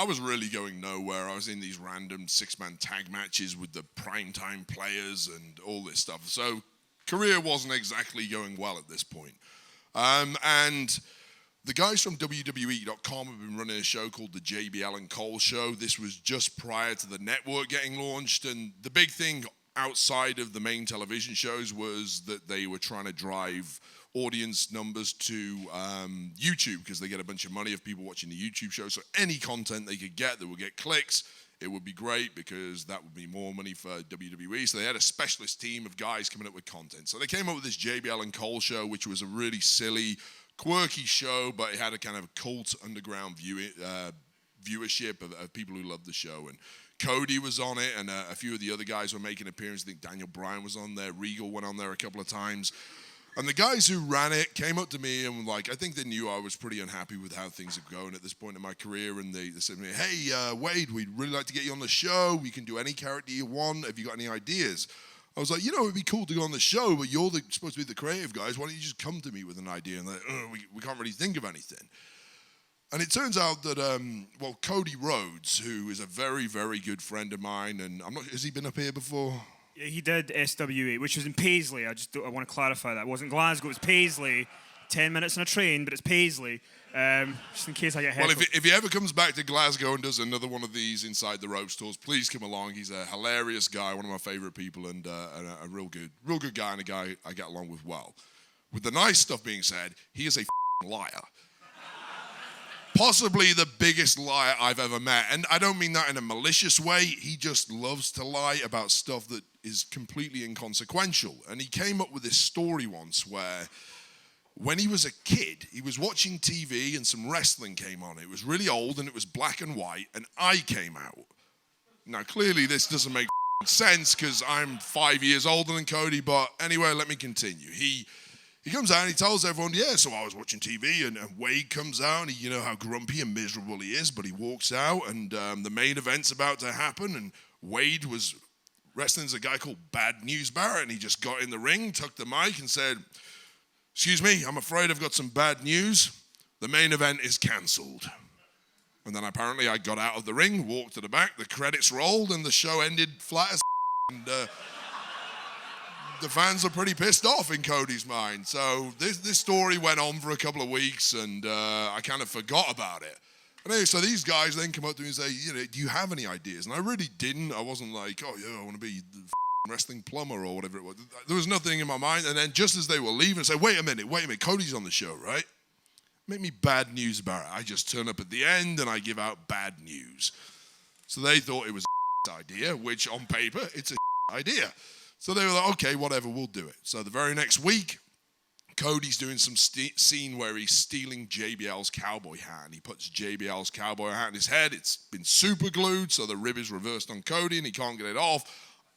was really going nowhere. I was in these random 6-man tag matches with the primetime players and all this stuff. So career wasn't exactly going well at this point. And the guys from WWE.com have been running a show called the JBL and Cole Show. This was just prior to the network getting launched. And the big thing outside of the main television shows was that they were trying to drive audience numbers to YouTube, because they get a bunch of money of people watching the YouTube show. So any content they could get that would get clicks, it would be great, because that would be more money for WWE. So they had a specialist team of guys coming up with content. So they came up with this JBL and Cole Show, which was a really silly, quirky show, but it had a kind of cult underground viewership of people who loved the show. And Cody was on it, and a few of the other guys were making appearances. I think Daniel Bryan was on there. Regal went on there a couple of times. And the guys who ran it came up to me and were like, I think they knew I was pretty unhappy with how things are going at this point in my career. And they said to me, hey, Wade, we'd really like to get you on the show. We can do any character you want. Have you got any ideas? I was like, it would be cool to go on the show, but you're supposed to be the creative guys. Why don't you just come to me with an idea? And we can't really think of anything. And it turns out that, Cody Rhodes, who is a very, very good friend of mine, and has he been up here before? Yeah, he did SWA, which was in Paisley. I want to clarify that. It wasn't Glasgow, it was Paisley. 10 minutes on a train, but it's Paisley. Just in case I get heckled. Well, if he ever comes back to Glasgow and does another one of these Inside the Ropes tours, please come along. He's a hilarious guy, one of my favorite people, and a real good guy, and a guy I get along with well. With the nice stuff being said, he is a liar. Possibly the biggest liar I've ever met. And I don't mean that in a malicious way. He just loves to lie about stuff that is completely inconsequential. And he came up with this story once where when he was a kid, he was watching TV and some wrestling came on. It was really old and it was black and white, and I came out. Now, clearly this doesn't make sense because I'm 5 years older than Cody, but anyway, let me continue. He comes out and he tells everyone, so I was watching TV and Wade comes out and you know how grumpy and miserable he is, but he walks out and the main event's about to happen, and Wade was wrestling as a guy called Bad News Barrett, and he just got in the ring, took the mic and said, excuse me, I'm afraid I've got some bad news. The main event is cancelled. And then apparently I got out of the ring, walked to the back, the credits rolled, and the show ended flat as and the fans are pretty pissed off in Cody's mind. So this story went on for a couple of weeks, and I kind of forgot about it. And anyway, so these guys then come up to me and say, do you have any ideas? And I really didn't. I wasn't like, I want to be the wrestling plumber or whatever it was. There was nothing in my mind. And then just as they were leaving, I said, wait a minute, Cody's on the show, right? Make me Bad News Barrett. I just turn up at the end and I give out bad news. So they thought it was a idea, which on paper, it's a idea. So they were like, okay, whatever, we'll do it. So the very next week, Cody's doing some scene where he's stealing JBL's cowboy hat, and he puts JBL's cowboy hat in his head. It's been super glued, so the rib is reversed on Cody, and he can't get it off.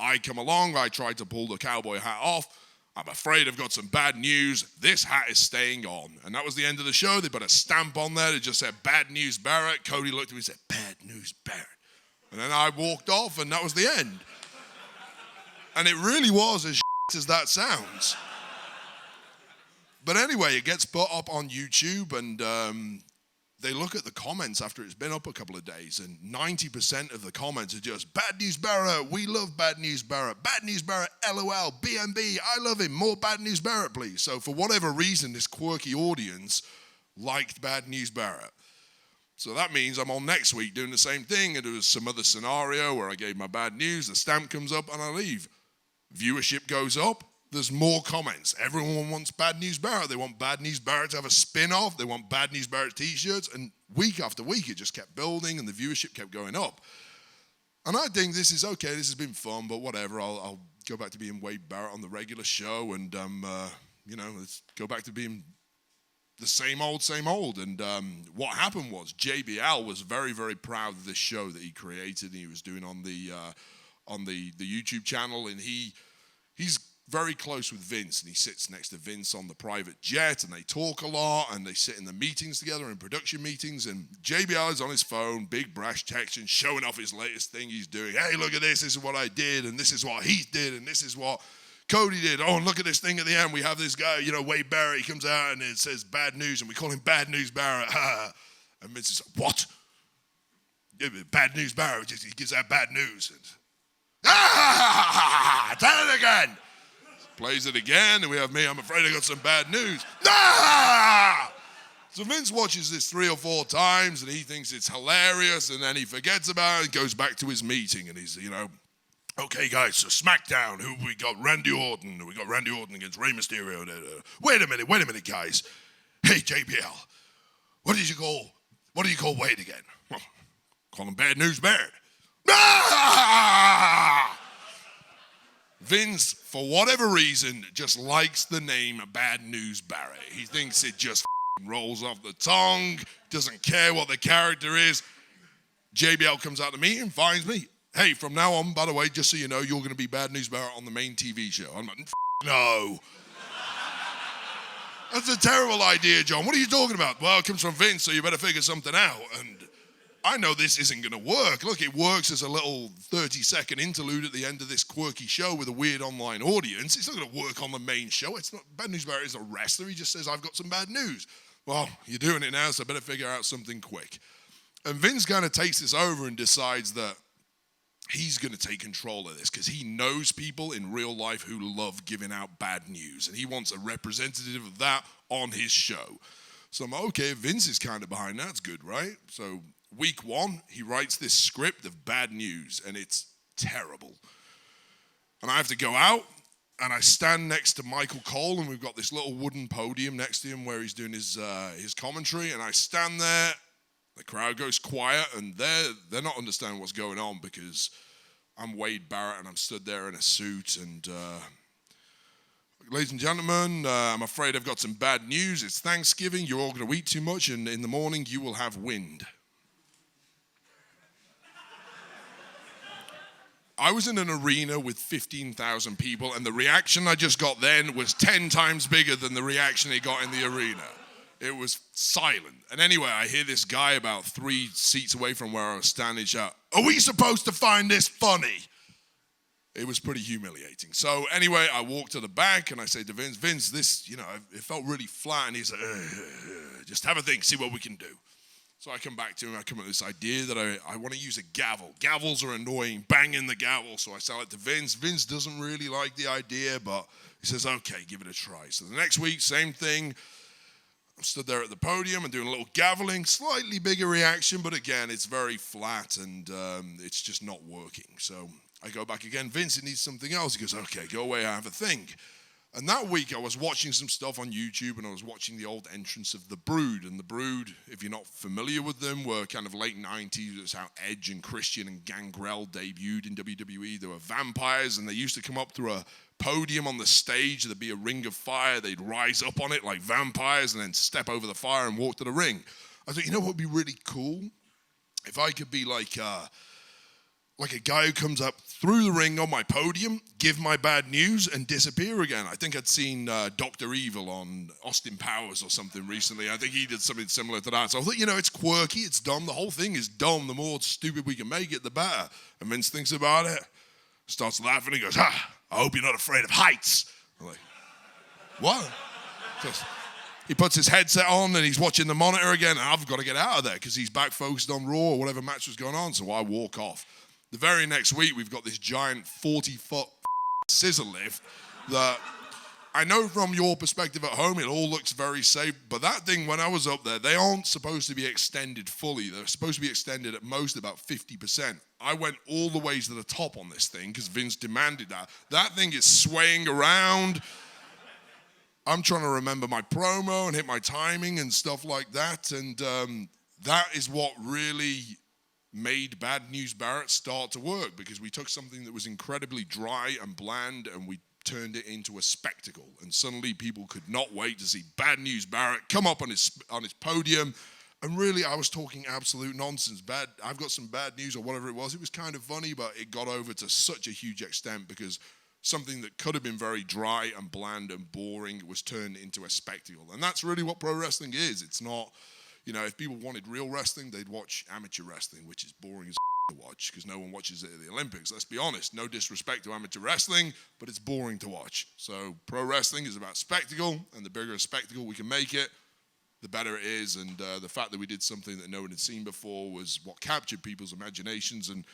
I come along, I try to pull the cowboy hat off. I'm afraid I've got some bad news. This hat is staying on. And that was the end of the show. They put a stamp on there that just said, Bad News Barrett. Cody looked at me and said, Bad News Barrett. And then I walked off, and that was the end. And it really was as as that sounds. But anyway, it gets put up on YouTube, and they look at the comments after it's been up a couple of days, and 90% of the comments are just, Bad News Barrett, we love Bad News Barrett. Bad News Barrett, LOL, BNB, I love him. More Bad News Barrett, please. So for whatever reason, this quirky audience liked Bad News Barrett. So that means I'm on next week doing the same thing, and there was some other scenario where I gave my bad news, the stamp comes up, and I leave. Viewership goes up. There's more comments. Everyone wants Bad News Barrett. They want Bad News Barrett to have a spin-off. They want Bad News Barrett t-shirts. And week after week, it just kept building, and the viewership kept going up. And I think this is okay. This has been fun, but whatever. I'll go back to being Wade Barrett on the regular show, and, let's go back to being the same old. And what happened was JBL was very, very proud of this show that he created, and he was doing on the YouTube channel, and he's very close with Vince, and he sits next to Vince on the private jet, and they talk a lot, and they sit in the meetings together, in production meetings, and JBL is on his phone, big brash text, and showing off his latest thing he's doing. Hey, look at this is what I did, and this is what he did, and this is what Cody did. Oh, and look at this thing at the end. We have this guy, Wade Barrett, he comes out, and it says bad news, and we call him Bad News Barrett. And Vince is like, what? Bad news Barrett, he gives out bad news. And, tell it again. Plays it again, and we have me, I'm afraid I got some bad news. So Vince watches this 3 or 4 times, and he thinks it's hilarious, and then he forgets about it and goes back to his meeting, and he's, okay, guys, so SmackDown, who we got? Randy Orton. We got Randy Orton against Rey Mysterio. Wait a minute, guys. Hey, JBL, what do you call Wade again? Well, call him Bad News Barrett. Vince, for whatever reason, just likes the name Bad News Barrett. He thinks it just rolls off the tongue, doesn't care what the character is. JBL comes out to me and finds me. Hey, from now on, by the way, just so you know, you're going to be Bad News Barrett on the main TV show. I'm like, no. That's a terrible idea, John. What are you talking about? Well, it comes from Vince, so you better figure something out. And I know this isn't going to work. Look, it works as a little 30-second interlude at the end of this quirky show with a weird online audience. It's not going to work on the main show. It's not. Bad News Barrett is a wrestler. He just says, I've got some bad news. Well, you're doing it now, so I better figure out something quick. And Vince kind of takes this over and decides that he's going to take control of this because he knows people in real life who love giving out bad news, and he wants a representative of that on his show. So I'm okay, Vince is kind of behind that. It's good, right? So week 1, he writes this script of bad news, and it's terrible. And I have to go out, and I stand next to Michael Cole, and we've got this little wooden podium next to him where he's doing his commentary, and I stand there. The crowd goes quiet, and they're not understanding what's going on because I'm Wade Barrett, and I'm stood there in a suit. And ladies and gentlemen, I'm afraid I've got some bad news. It's Thanksgiving. You're all going to eat too much, and in the morning you will have wind. I was in an arena with 15,000 people, and the reaction I just got then was 10 times bigger than the reaction he got in the arena. It was silent. And anyway, I hear this guy about 3 seats away from where I was standing shout, "Are we supposed to find this funny?" It was pretty humiliating. So anyway, I walked to the back and I said to Vince, this, it felt really flat. And he's like, just have a think, see what we can do. So I come back to him, I come up with this idea that I want to use a gavel. Gavels are annoying, banging the gavel. So I sell it to Vince. Vince doesn't really like the idea, but he says, okay, give it a try. So the next week, same thing. I'm stood there at the podium and doing a little gaveling, slightly bigger reaction, but again, it's very flat and it's just not working. So I go back again, Vince, it needs something else. He goes, okay, go away, I have a think. And that week I was watching some stuff on YouTube and I was watching the old entrance of The Brood. And The Brood, if you're not familiar with them, were kind of late 90s. It's how Edge and Christian and Gangrel debuted in WWE. They were vampires and they used to come up through a podium on the stage. There'd be a ring of fire. They'd rise up on it like vampires and then step over the fire and walk to the ring. I thought, what would be really cool? If I could be like a guy who comes up through the ring on my podium, give my bad news, and disappear again. I think I'd seen Dr. Evil on Austin Powers or something recently. I think he did something similar to that. So I thought, it's quirky, it's dumb. The whole thing is dumb. The more stupid we can make it, the better. And Vince thinks about it, starts laughing, and he goes, I hope you're not afraid of heights. I'm like, what? He puts his headset on and he's watching the monitor again, and I've got to get out of there because he's back focused on Raw or whatever match was going on, so I walk off. The very next week, we've got this giant 40-foot scissor lift that I know from your perspective at home, it all looks very safe, but that thing, when I was up there, they aren't supposed to be extended fully. They're supposed to be extended at most about 50%. I went all the way to the top on this thing because Vince demanded that. That thing is swaying around. I'm trying to remember my promo and hit my timing and stuff like that, and that is what really made Bad News Barrett start to work, because we took something that was incredibly dry and bland and we turned it into a spectacle, and suddenly people could not wait to see Bad News Barrett come up on his podium. And really, I was talking absolute nonsense. I've got some bad news or whatever it was. It was kind of funny, but it got over to such a huge extent because something that could have been very dry and bland and boring was turned into a spectacle. And that's really what pro wrestling is. It's not, if people wanted real wrestling, they'd watch amateur wrestling, which is boring as to watch because no one watches it at the Olympics. Let's be honest. No disrespect to amateur wrestling, but it's boring to watch. So pro wrestling is about spectacle, and the bigger a spectacle we can make it, the better it is. And the fact that we did something that no one had seen before was what captured people's imaginations and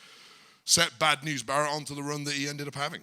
set Bad News Barrett onto the run that he ended up having.